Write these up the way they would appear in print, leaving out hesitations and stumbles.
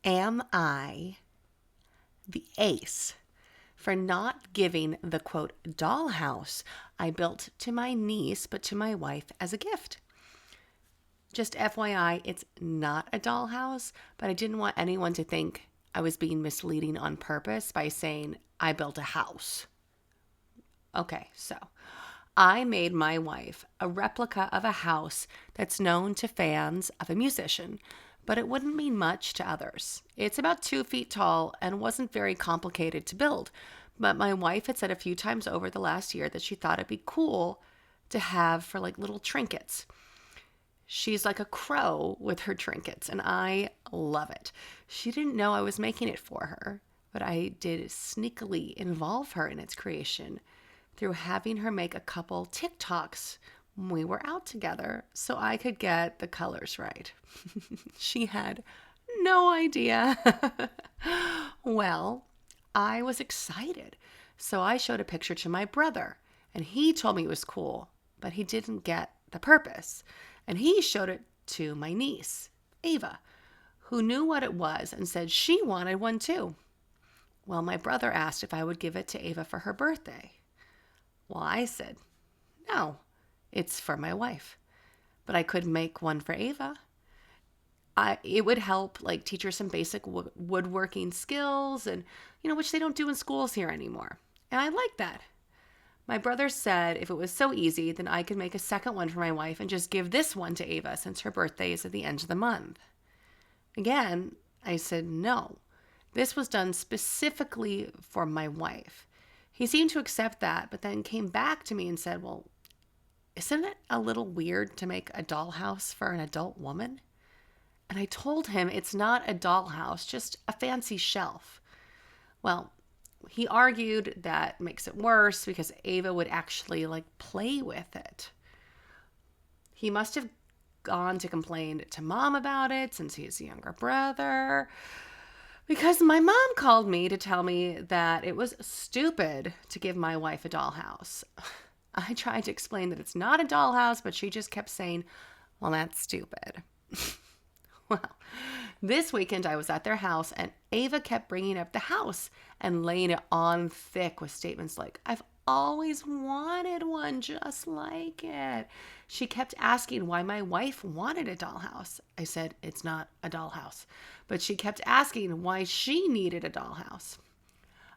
Am I the ace for not giving the quote dollhouse I built to my niece, but to my wife as a gift? Just FYI, it's not a dollhouse, but I didn't want anyone to think I was being misleading on purpose by saying I built a house. Okay, so I made my wife a replica of a house that's known to fans of a musician, but it wouldn't mean much to others. It's about 2 feet tall and wasn't very complicated to build, but my wife had said a few times over the last year that she thought it'd be cool to have for like little trinkets. She's like a crow with her trinkets, and I love it. She didn't know I was making it for her, but I did sneakily involve her in its creation through having her make a couple TikToks when we were out together so I could get the colors right. She had no idea. Well, I was excited, so I showed a picture to my brother, and he told me it was cool, but he didn't get the purpose. And he showed it to my niece, Ava, who knew what it was and said she wanted one too. Well, my brother asked if I would give it to Ava for her birthday. Well, I said, no, it's for my wife, but I could make one for Ava. It would help like teach her some basic woodworking skills and, which they don't do in schools here anymore. And I like that. My brother said if it was so easy, then I could make a second one for my wife and just give this one to Ava since her birthday is at the end of the month. Again, I said no. This was done specifically for my wife. He seemed to accept that, but then came back to me and said, well, isn't it a little weird to make a dollhouse for an adult woman? And I told him it's not a dollhouse, just a fancy shelf. Well, he argued that makes it worse because Ava would actually play with it. He must have gone to complain to mom about it since he's a younger brother, because my mom called me to tell me that it was stupid to give my wife a dollhouse. I tried to explain that it's not a dollhouse, but she just kept saying, well, that's stupid. Well, this weekend I was at their house and Ava kept bringing up the house and laying it on thick with statements like, I've always wanted one just like it. She kept asking why my wife wanted a dollhouse. I said, it's not a dollhouse. But she kept asking why she needed a dollhouse.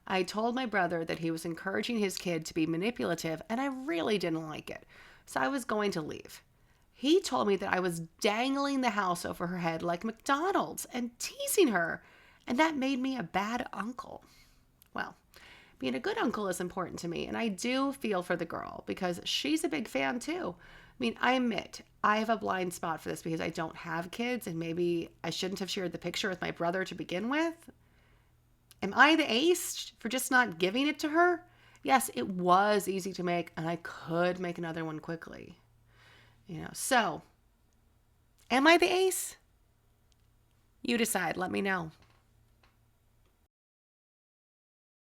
I told my brother that he was encouraging his kid to be manipulative, and I really didn't like it. So I was going to leave. He told me that I was dangling the house over her head like McDonald's and teasing her, and that made me a bad uncle. Well, being a good uncle is important to me, and I do feel for the girl because she's a big fan too. I mean, I admit I have a blind spot for this because I don't have kids, and maybe I shouldn't have shared the picture with my brother to begin with. Am I the ace for just not giving it to her? Yes, it was easy to make, and I could make another one quickly. So am I the ace? You decide. Let me know.